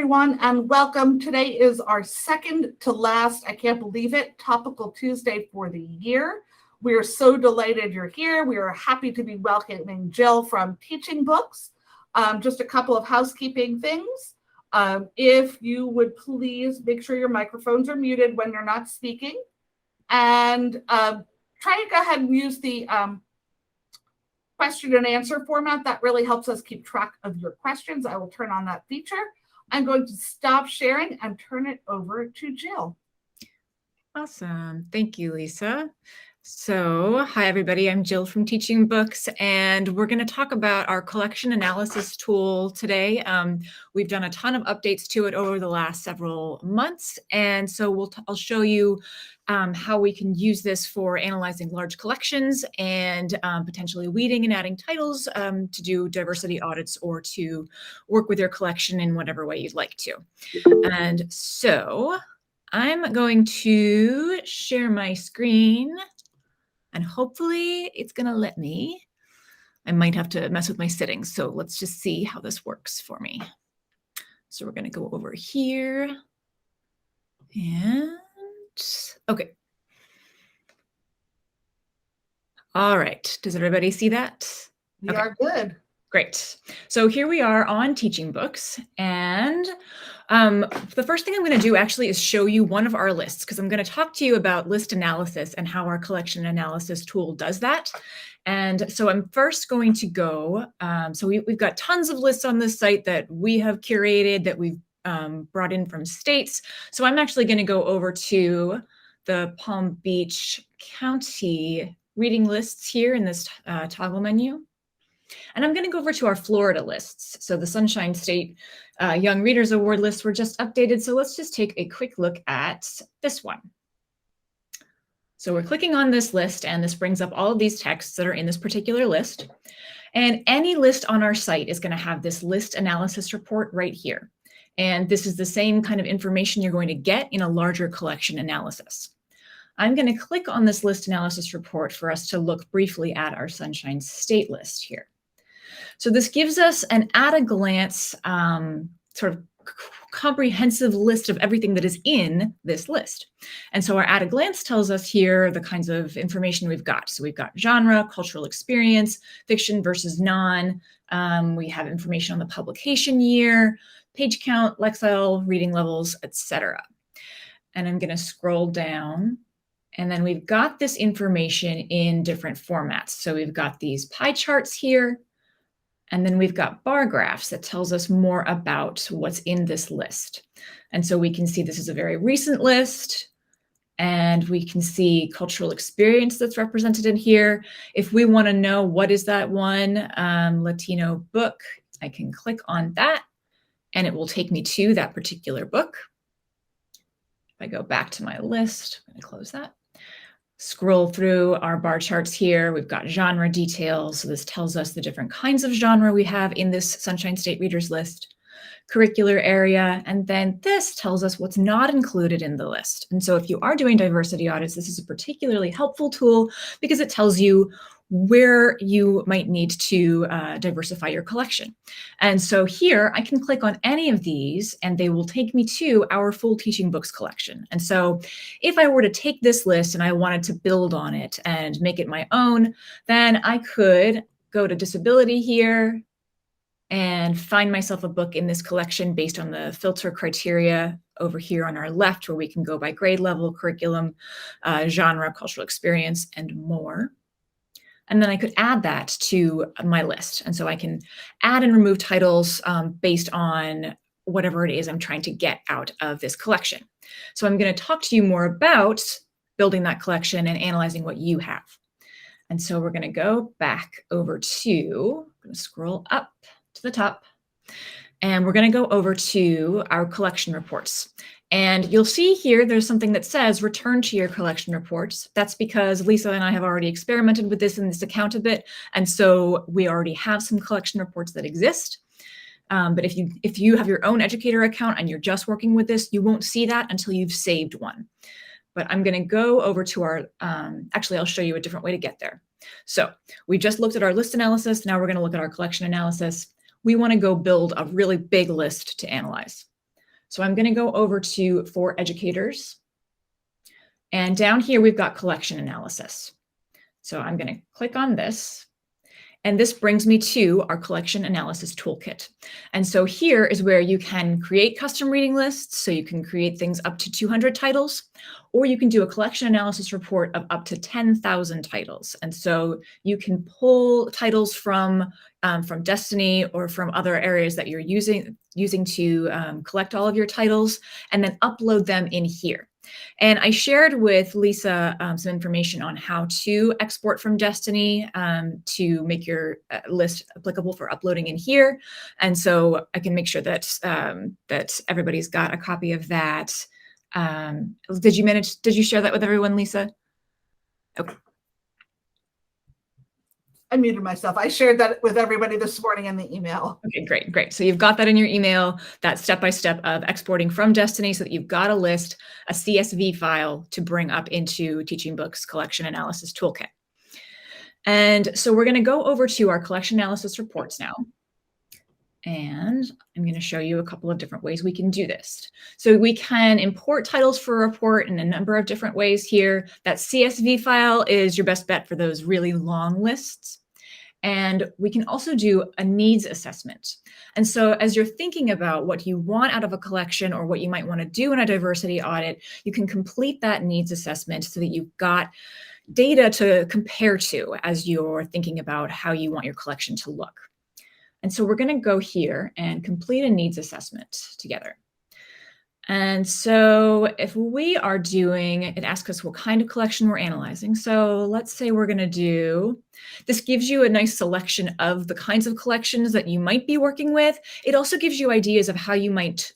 everyone, and welcome. Today is our second to last, I can't believe it, Topical Tuesday for the year. We are so delighted you're here. We are happy to be welcoming Jill from Teaching Books. Just a couple of housekeeping things. If you would please make sure your microphones are muted when you're not speaking, and try to go ahead and use the question and answer format. That really helps us keep track of your questions. I will turn on that feature. I'm going to stop sharing and turn it over to Jill. Awesome. Thank you, Lisa. So, hi, everybody. I'm Jill from Teaching Books, and we're going to talk about our collection analysis tool today. We've done a ton of updates to it over the last several months, and so I'll show you how we can use this for analyzing large collections and potentially weeding and adding titles to do diversity audits or to work with your collection in whatever way you'd like to. And so I'm going to share my screen. And hopefully it's going to let me. I might have to mess with my settings. So let's just see how this works for me. So we're going to go over here. And okay. All right. Does everybody see that? We are good. Great. So here we are on Teaching Books. And the first thing I'm going to do actually is show you one of our lists, because I'm going to talk to you about list analysis and how our collection analysis tool does that. And so I'm first going to go, so we've got tons of lists on this site that we have curated, that we've brought in from states. So I'm actually going to go over to the Palm Beach County reading lists here in this toggle menu. And I'm going to go over to our Florida lists. So the Sunshine State Young Readers Award lists were just updated. So let's just take a quick look at this one. So we're clicking on this list, and this brings up all of these texts that are in this particular list. And any list on our site is going to have this list analysis report right here. And this is the same kind of information you're going to get in a larger collection analysis. I'm going to click on this list analysis report for us to look briefly at our Sunshine State list here. So this gives us an at-a-glance sort of comprehensive list of everything that is in this list. And so our at-a-glance tells us here the kinds of information we've got. So we've got genre, cultural experience, fiction versus non. We have information on the publication year, page count, Lexile, reading levels, etc. And I'm going to scroll down. And then we've got this information in different formats. So we've got these pie charts here. And then we've got bar graphs that tells us more about what's in this list. And so we can see this is a very recent list, and we can see cultural experience that's represented in here. If we want to know what is that one Latino book, I can click on that, and it will take me to that particular book. If I go back to my list, I'm going to close that. Scroll through our bar charts here. We've got genre details. So this tells us the different kinds of genre we have in this Sunshine State Readers list, curricular area, and then this tells us what's not included in the list. And so if you are doing diversity audits, this is a particularly helpful tool because it tells you where you might need to diversify your collection. And so here I can click on any of these and they will take me to our full Teaching Books collection. And so if I were to take this list and I wanted to build on it and make it my own, then I could go to disability here and find myself a book in this collection based on the filter criteria over here on our left, where we can go by grade level, curriculum, genre, cultural experience, and more. And then I could add that to my list. And so I can add and remove titles based on whatever it is I'm trying to get out of this collection. So I'm going to talk to you more about building that collection and analyzing what you have. And so we're going to go back over to, I'm going to scroll up to the top, and we're going to go over to our collection reports. And you'll see here, there's something that says return to your collection reports. That's because Lisa and I have already experimented with this in this account a bit. And so we already have some collection reports that exist. But if you have your own educator account and you're just working with this, you won't see that until you've saved one. But I'm going to go over to our, actually, I'll show you a different way to get there. So we just looked at our list analysis. Now we're going to look at our collection analysis. We want to go build a really big list to analyze. So I'm going to go over to For Educators. And down here, we've got collection analysis. So I'm going to click on this. And this brings me to our collection analysis toolkit. And so here is where you can create custom reading lists. So you can create things up to 200 titles, or you can do a collection analysis report of up to 10,000 titles. And so you can pull titles from Destiny or from other areas that you're using to collect all of your titles, and then upload them in here. And I shared with Lisa some information on how to export from Destiny to make your list applicable for uploading in here. And so I can make sure that that everybody's got a copy of that. Did you share that with everyone, Lisa? Okay. I muted myself. I shared that with everybody this morning in the email. Okay, great, great. So you've got that in your email, that step-by-step of exporting from Destiny so that you've got a list, a CSV file to bring up into Teaching Books Collection Analysis Toolkit. And so we're going to go over to our collection analysis reports now. And I'm going to show you a couple of different ways we can do this. So we can import titles for a report in a number of different ways here. That CSV file is your best bet for those really long lists. And we can also do a needs assessment. And so as you're thinking about what you want out of a collection or what you might want to do in a diversity audit, you can complete that needs assessment so that you've got data to compare to as you're thinking about how you want your collection to look. And so we're going to go here and complete a needs assessment together. And so if we are doing, it asks us what kind of collection we're analyzing. So let's say we're going to do, this gives you a nice selection of the kinds of collections that you might be working with. It also gives you ideas of how you might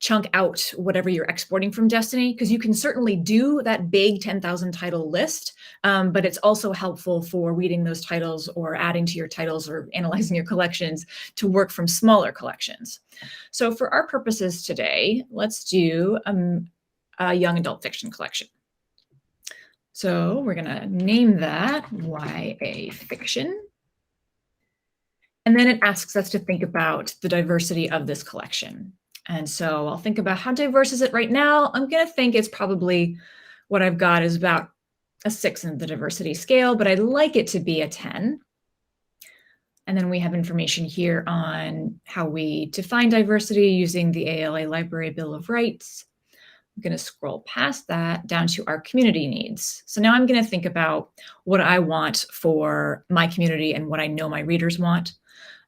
chunk out whatever you're exporting from Destiny, because you can certainly do that big 10,000 title list, but it's also helpful for reading those titles or adding to your titles or analyzing your collections to work from smaller collections. So for our purposes today, let's do a young adult fiction collection. So we're going to name that YA Fiction. And then it asks us to think about the diversity of this collection. And so I'll think about how diverse is it right now. I'm going to think it's probably what I've got is about a 6 in the diversity scale, but I'd like it to be a 10. And then we have information here on how we define diversity using the ALA Library Bill of Rights. I'm going to scroll past that down to our community needs. So now I'm going to think about what I want for my community and what I know my readers want.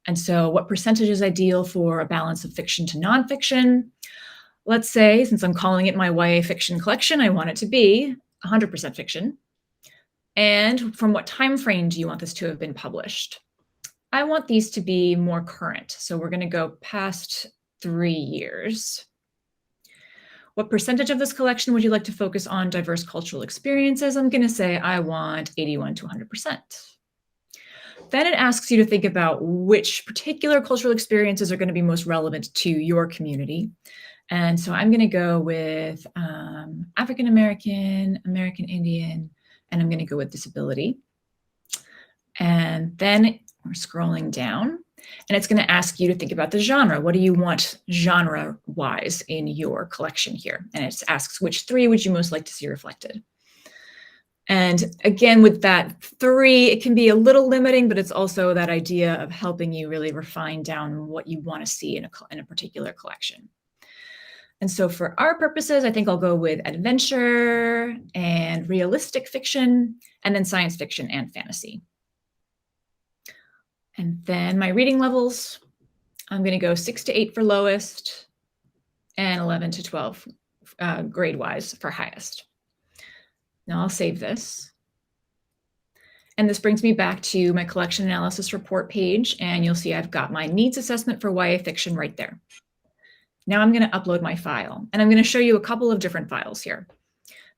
And so what percentage is ideal for a balance of fiction to nonfiction? Let's say, since I'm calling it my YA fiction collection, I want it to be 100% fiction. And from what time frame do you want this to have been published? I want these to be more current. So we're going to go past 3 years. What percentage of this collection would you like to focus on diverse cultural experiences? I'm going to say I want 81 to 100%. Then it asks you to think about which particular cultural experiences are going to be most relevant to your community. And so I'm going to go with African American, American Indian, and I'm going to go with disability. And then we're scrolling down, and it's going to ask you to think about the genre. What do you want genre-wise in your collection here? And it asks which 3 would you most like to see reflected? And again, with that 3, it can be a little limiting, but it's also that idea of helping you really refine down what you want to see in a particular collection. And so for our purposes, I think I'll go with adventure and realistic fiction, and then science fiction and fantasy. And then my reading levels, I'm going to go 6 to 8 for lowest and 11 to 12 grade-wise for highest. Now I'll save this. And this brings me back to my collection analysis report page, and you'll see I've got my needs assessment for YA fiction right there. Now I'm going to upload my file, and I'm going to show you a couple of different files here.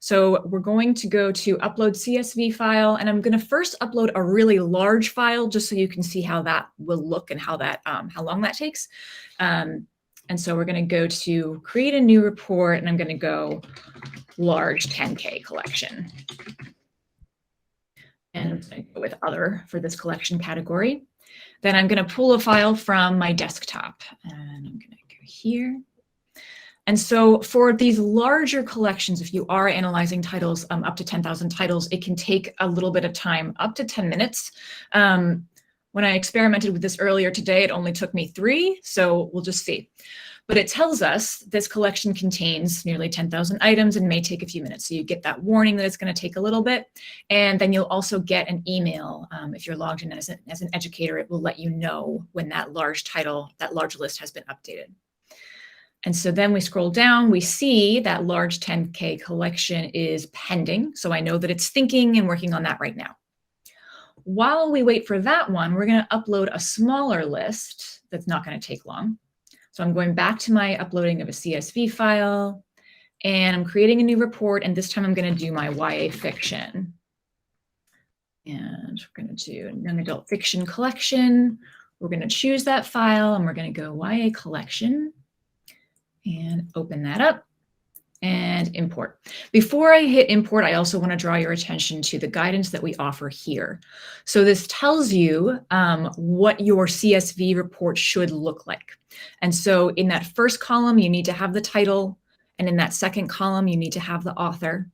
So we're going to go to upload CSV file, and I'm going to first upload a really large file just so you can see how that will look and how long that takes. And so we're going to go to create a new report, and I'm going to go large 10K collection. And I'm going to go with other for this collection category. Then I'm going to pull a file from my desktop, and I'm going to go here And so for these larger collections, if you are analyzing titles up to 10,000 titles, it can take a little bit of time, up to 10 minutes. When I experimented with this earlier today, it only took me 3, so we'll just see. But it tells us this collection contains nearly 10,000 items and may take a few minutes. So you get that warning that it's going to take a little bit. And then you'll also get an email. If you're logged in as an educator, it will let you know when that large title, that large list has been updated. And so then we scroll down, we see that large 10K collection is pending. So I know that it's thinking and working on that right now. While we wait for that one, we're going to upload a smaller list that's not going to take long. So I'm going back to my uploading of a CSV file, and I'm creating a new report, and this time I'm going to do my YA fiction. And we're going to do young adult fiction collection. We're going to choose that file, and we're going to go YA collection and open that up and import. Before I hit import, I also want to draw your attention to the guidance that we offer here. So this tells you what your CSV report should look like. And so in that first column, you need to have the title. And in that second column, you need to have the author.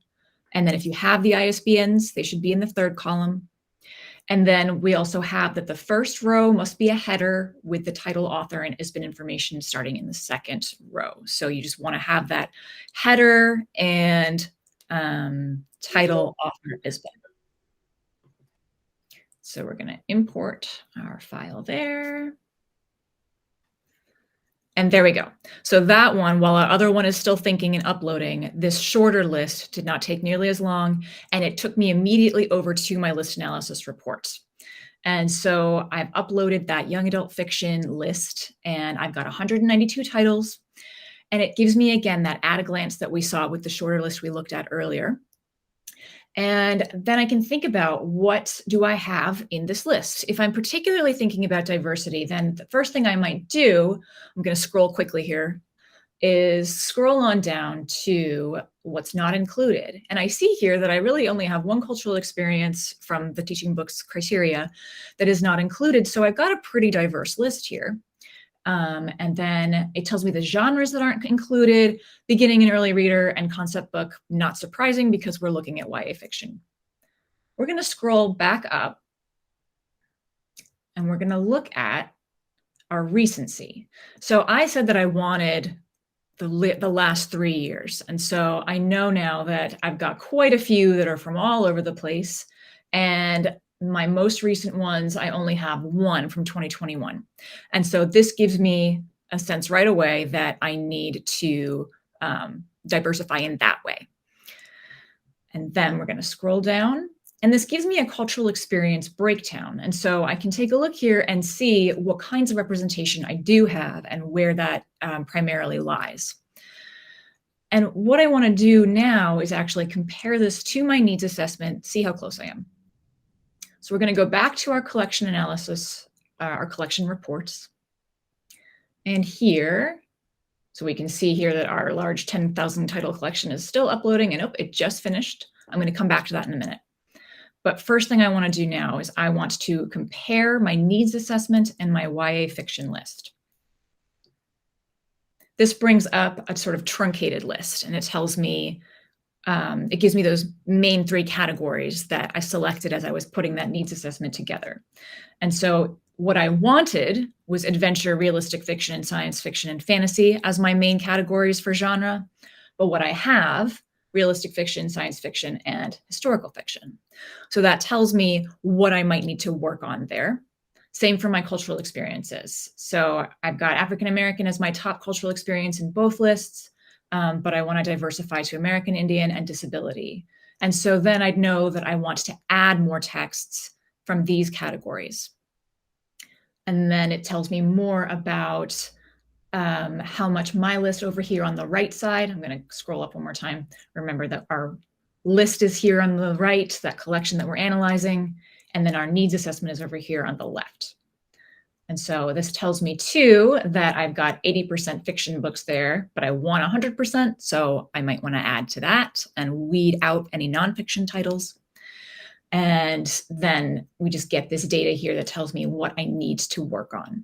And then if you have the ISBNs, they should be in the third column. And then we also have that the first row must be a header with the title, author, and ISBN information starting in the second row. So you just want to have that header and title, author, ISBN. So we're going to import our file there. And there we go. So that one, while our other one is still thinking and uploading, this shorter list did not take nearly as long, and it took me immediately over to my list analysis reports. And so I've uploaded that young adult fiction list, and I've got 192 titles, and it gives me, again, that at a glance that we saw with the shorter list we looked at earlier. And then I can think about, what do I have in this list? If I'm particularly thinking about diversity, then the first thing I might do, I'm going to scroll quickly here, is scroll on down to what's not included. And I see here that I really only have one cultural experience from the teaching books criteria that is not included. So I've got a pretty diverse list here. And then it tells me the genres that aren't included: beginning and early reader and concept book. Not surprising, because we're looking at YA fiction. We're going to scroll back up, and we're going to look at our recency. So I said that I wanted the last 3 years. And so I know now that I've got quite a few that are from all over the place. And my most recent ones, I only have one from 2021. And so this gives me a sense right away that I need to diversify in that way. And then we're going to scroll down, and this gives me a cultural experience breakdown. And so I can take a look here and see what kinds of representation I do have and where that primarily lies. And what I want to do now is actually compare this to my needs assessment, see how close I am. So we're going to go back to our collection analysis, our collection reports. And here, so we can see here that our large 10,000 title collection is still uploading, and it just finished. I'm going to come back to that in a minute. But first thing I want to do now is I want to compare my needs assessment and my YA fiction list. This brings up a sort of truncated list, and it tells me, it gives me those main 3 categories that I selected as I was putting that needs assessment together. And so what I wanted was adventure, realistic fiction, and science fiction and fantasy as my main categories for genre. But what I have, realistic fiction, science fiction, and historical fiction. So that tells me what I might need to work on there. Same for my cultural experiences. So I've got African American as my top cultural experience in both lists. But I want to diversify to American Indian and disability. And so then I'd know that I want to add more texts from these categories. And then it tells me more about how much my list over here on the right side. I'm going to scroll up one more time. Remember that our list is here on the right, that collection that we're analyzing, and then our needs assessment is over here on the left. And so this tells me too that I've got 80% fiction books there, but I want 100%. So I might want to add to that and weed out any nonfiction titles. And then we just get this data here that tells me what I need to work on.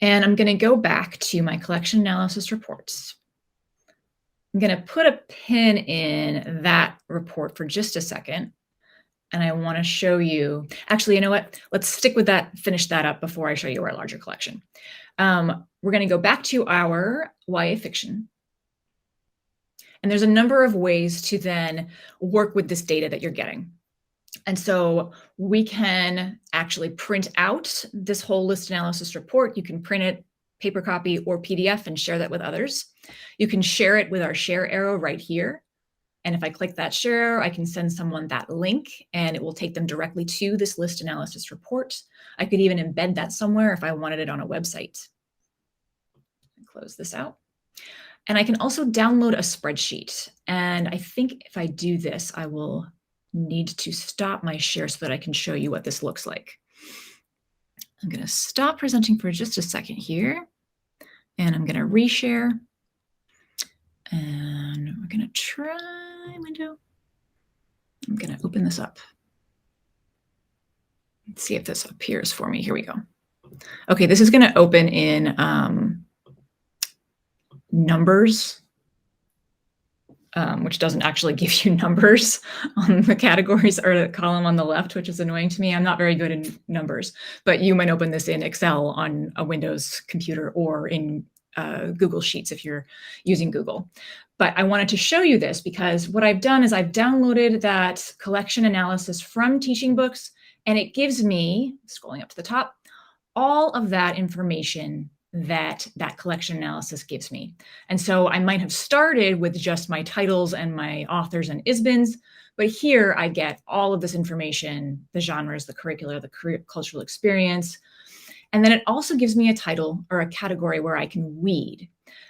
And I'm going to go back to my collection analysis reports. I'm going to put a pin in that report for just a second. And I want to show you, actually, you know what? Let's stick with that, finish that up before I show you our larger collection. We're going to go back to our YA fiction. And there's a number of ways to then work with this data that you're getting. And so we can actually print out this whole list analysis report. You can print it, paper copy, or PDF and share that with others. You can share it with our share arrow right here. And if I click that share arrow, I can send someone that link and it will take them directly to this list analysis report. I could even embed that somewhere if I wanted it on a website. Close this out. And I can also download a spreadsheet. And I think if I do this, I will need to stop my share so that I can show you what this looks like. I'm going to stop presenting for just a second here. And I'm going to reshare. And we're going to try window. I'm going to open this up. Let's see if this appears for me. Here we go. Okay, this is going to open in numbers, which doesn't actually give you numbers on the categories or the column on the left, which is annoying to me. I'm not very good in numbers, but you might open this in Excel on a Windows computer or in Google Sheets if you're using Google. But I wanted to show you this because what I've done is I've downloaded that collection analysis from Teaching Books, and it gives me, scrolling up to the top, all of that information that collection analysis gives me. And so I might have started with just my titles and my authors and ISBNs, but here I get all of this information, the genres, the curricula, the cultural experience. And then it also gives me a title or a category where I can weed.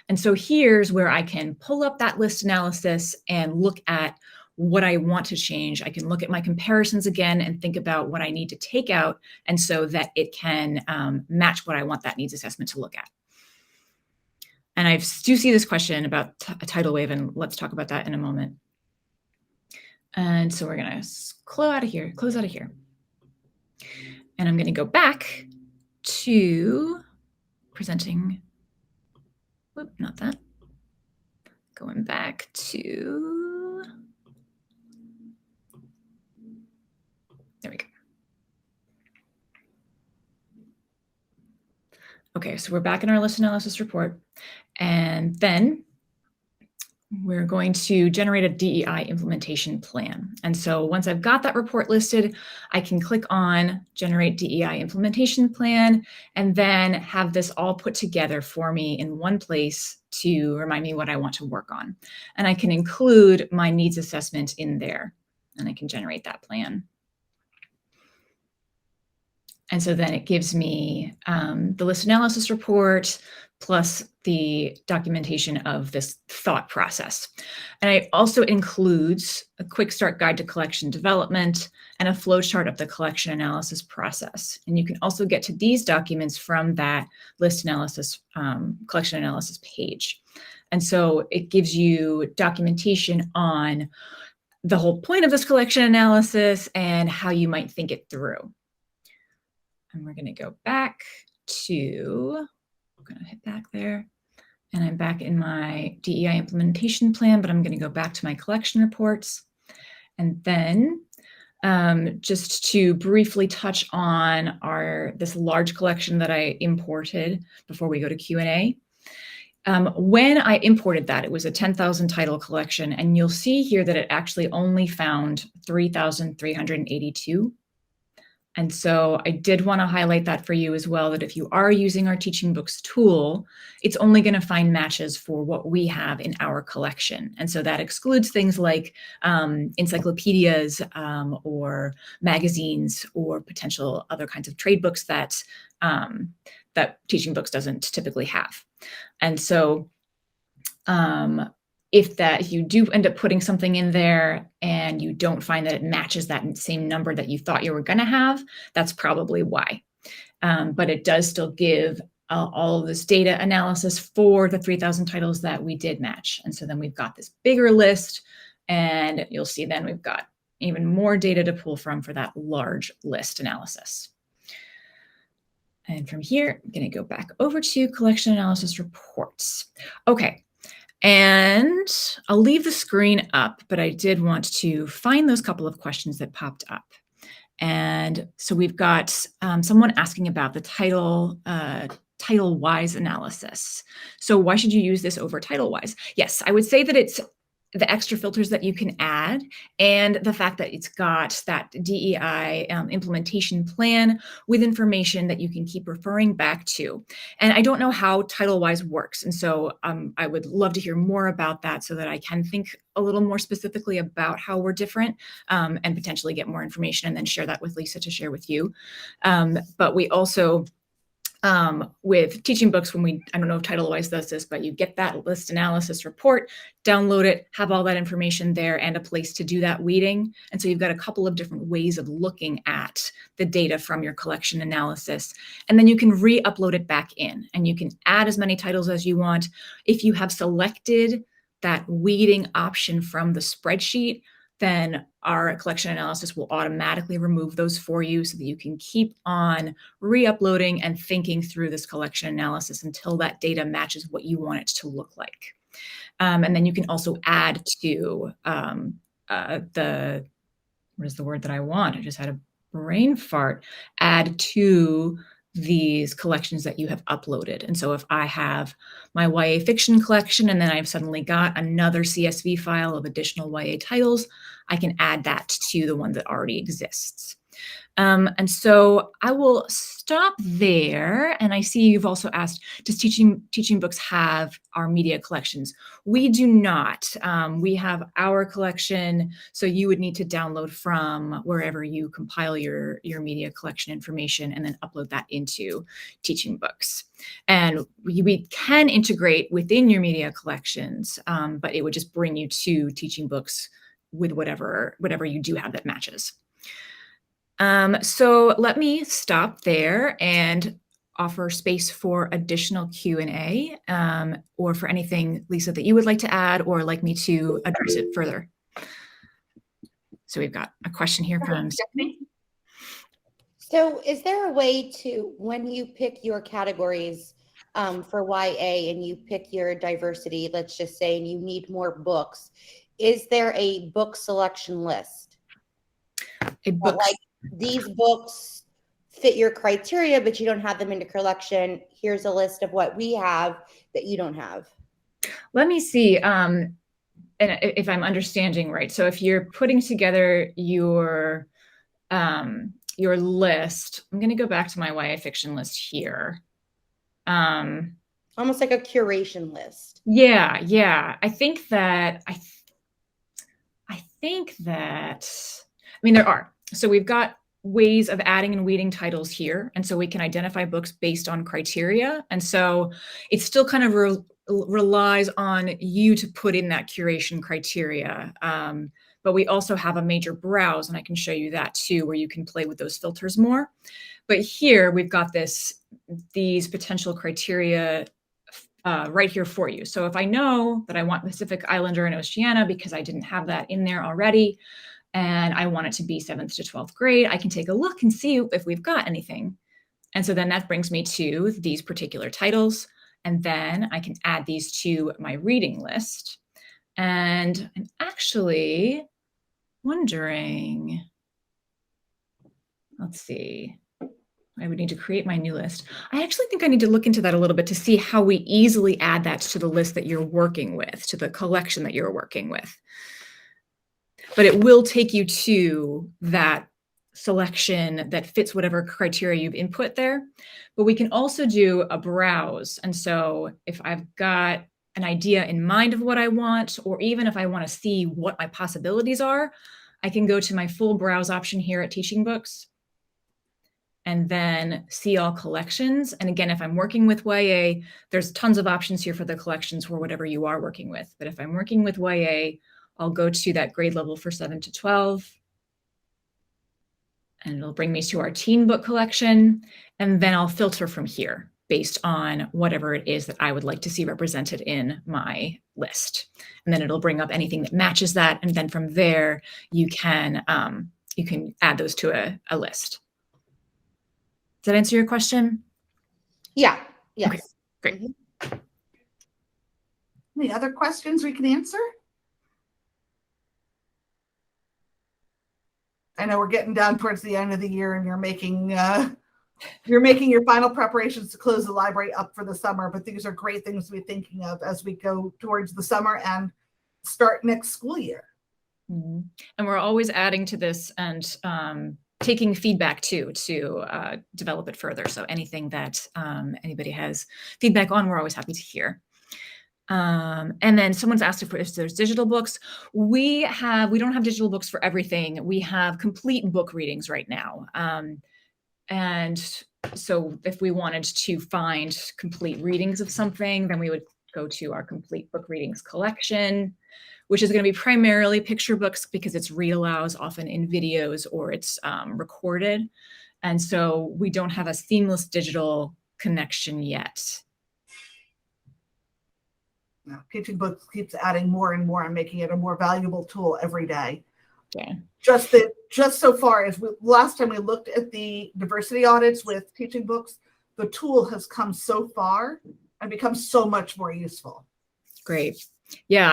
And so here's where I can pull up that list analysis and look at what I want to change. I can look at my comparisons again and think about what I need to take out, and so that it can match what I want that needs assessment to look at. And I do see this question about a tidal wave, and let's talk about that in a moment. And so we're going to close out of here. And I'm going to go back to presenting. Whoop, not that. Going back to. There we go. Okay, so we're back in our list analysis report, and then we're going to generate a DEI implementation plan. And so once I've got that report listed, I can click on Generate DEI Implementation Plan, and then have this all put together for me in one place to remind me what I want to work on. And I can include my needs assessment in there, and I can generate that plan. And so then it gives me the list analysis report plus the documentation of this thought process. And it also includes a quick start guide to collection development and a flowchart of the collection analysis process. And you can also get to these documents from that list analysis, collection analysis page. And so it gives you documentation on the whole point of this collection analysis and how you might think it through. And we're going to go back to, I'm going to hit back there, and I'm back in my DEI implementation plan, but I'm going to go back to my collection reports. And then just to briefly touch on this large collection that I imported before we go to Q&A. When I imported that, it was a 10,000 title collection, and you'll see here that it actually only found 3,382. And so I did want to highlight that for you as well, that if you are using our Teaching Books tool, it's only going to find matches for what we have in our collection. And so that excludes things like encyclopedias or magazines or potential other kinds of trade books that, that Teaching Books doesn't typically have. And so if you do end up putting something in there and you don't find that it matches that same number that you thought you were going to have, that's probably why. But it does still give all of this data analysis for the 3,000 titles that we did match. And so then we've got this bigger list, and you'll see then we've got even more data to pull from for that large list analysis. And from here, I'm going to go back over to collection analysis reports. Okay. And I'll leave the screen up, but I did want to find those couple of questions that popped up. And so we've got someone asking about the title-wise analysis. So why should you use this over title-wise? Yes, I would say that it's the extra filters that you can add and the fact that it's got that DEI implementation plan with information that you can keep referring back to. And I don't know how title-wise works. And so I would love to hear more about that so that I can think a little more specifically about how we're different and potentially get more information and then share that with Lisa to share with you. But we also, with teaching books, I don't know if title-wise does this, but you get that list analysis report, download it, have all that information there and a place to do that weeding. And so you've got a couple of different ways of looking at the data from your collection analysis. And then you can re-upload it back in and you can add as many titles as you want. If you have selected that weeding option from the spreadsheet, then our collection analysis will automatically remove those for you so that you can keep on re-uploading and thinking through this collection analysis until that data matches what you want it to look like. And then you can also add to what is the word that I want? I just had a brain fart. Add to these collections that you have uploaded. And so if I have my YA fiction collection and then I've suddenly got another CSV file of additional YA titles, I can add that to the one that already exists. And so I will stop there. And I see you've also asked, does teaching books have our media collections? We do not. We have our collection. So you would need to download from wherever you compile your media collection information and then upload that into teaching books. And we can integrate within your media collections, but it would just bring you to teaching books with whatever you do have that matches. So let me stop there and offer space for additional Q&A or for anything, Lisa, that you would like to add or like me to address it further. So we've got a question here from Stephanie. So is there a way to, when you pick your categories for YA and you pick your diversity, let's just say, and you need more books, is there a book selection list? A book, like these books fit your criteria, but you don't have them in the collection. Here's a list of what we have that you don't have. Let me see. And if I'm understanding right. So if you're putting together your list, I'm going to go back to my YA fiction list here. Almost like a curation list. Yeah. I think that, I mean, there are. So we've got ways of adding and weeding titles here. And so we can identify books based on criteria. And so it still kind of relies on you to put in that curation criteria. But we also have a major browse, and I can show you that too, where you can play with those filters more. But here we've got these potential criteria right here for you. So if I know that I want Pacific Islander and Oceania because I didn't have that in there already, and I want it to be 7th to 12th grade, I can take a look and see if we've got anything. And so then that brings me to these particular titles. And then I can add these to my reading list. And I'm actually wondering, let's see, I would need to create my new list. I actually think I need to look into that a little bit to see how we easily add that to the list that you're working with, to the collection that you're working with. But it will take you to that selection that fits whatever criteria you've input there. But we can also do a browse. And so if I've got an idea in mind of what I want, or even if I want to see what my possibilities are, I can go to my full browse option here at Teaching Books and then see all collections. And again, if I'm working with YA, there's tons of options here for the collections for whatever you are working with. But if I'm working with YA, I'll go to that grade level for 7 to 12. And it'll bring me to our teen book collection. And then I'll filter from here based on whatever it is that I would like to see represented in my list. And then it'll bring up anything that matches that. And then from there, you can add those to a list. Does that answer your question? Yeah. Yes. Okay, great. Mhm. Any other questions we can answer? I know we're getting down towards the end of the year and you're making your final preparations to close the library up for the summer, but these are great things to be thinking of as we go towards the summer and start next school year. Mm-hmm. And we're always adding to this and taking feedback too to develop it further. So anything that anybody has feedback on, we're always happy to hear. And then someone's asked if there's digital books. We don't have digital books for everything. We have complete book readings right now. And so if we wanted to find complete readings of something, then we would go to our complete book readings collection, which is going to be primarily picture books because it's read alouds, often in videos or it's recorded. And so we don't have a seamless digital connection yet. Teaching Books keeps adding more and more and making it a more valuable tool every day. Yeah. Just so far as last time we looked at the diversity audits with Teaching Books, the tool has come so far and become so much more useful. Great. Yeah,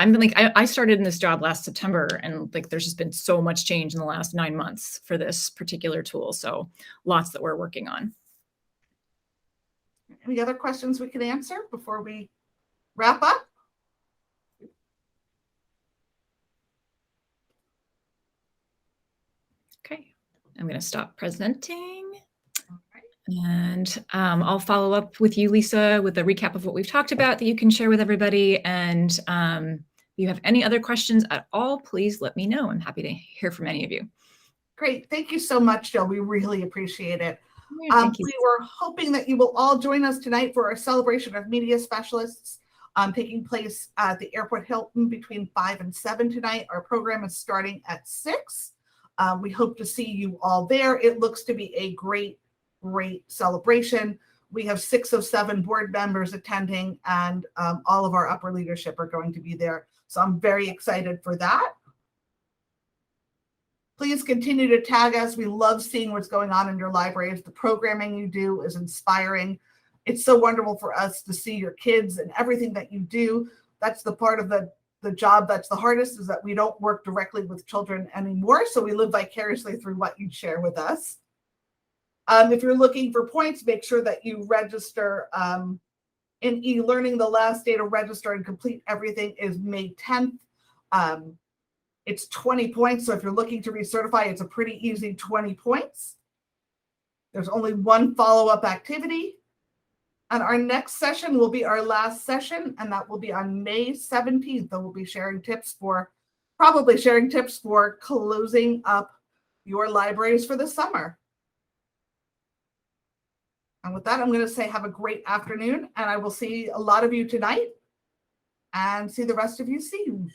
I started in this job last September, and there's just been so much change in the last 9 months for this particular tool. So lots that we're working on. Any other questions we can answer before we wrap up? Okay, I'm going to stop presenting. All right. And I'll follow up with you, Lisa, with a recap of what we've talked about that you can share with everybody. And if you have any other questions at all, please let me know. I'm happy to hear from any of you. Great. Thank you so much, Jill. We really appreciate it. Yeah, thank you. We were hoping that you will all join us tonight for our celebration of media specialists taking place at the Airport Hilton between 5 and 7 tonight. Our program is starting at 6. We hope to see you all there. It looks to be a great celebration. We have 6 of 7 board members attending, and all of our upper leadership are going to be there. So I'm very excited for that. Please continue to tag us. We love seeing what's going on in your libraries. The programming you do is inspiring. It's so wonderful for us to see your kids and everything that you do. That's the part of the job that's the hardest, is that we don't work directly with children anymore. So we live vicariously through what you share with us. If you're looking for points, make sure that you register in e-learning. The last day to register and complete everything is May 10th. It's 20 points. So if you're looking to recertify, it's a pretty easy 20 points. There's only one follow-up activity. And our next session will be our last session, and that will be on May 17th. And we'll be probably sharing tips for closing up your libraries for the summer. And with that, I'm going to say have a great afternoon, and I will see a lot of you tonight and see the rest of you soon.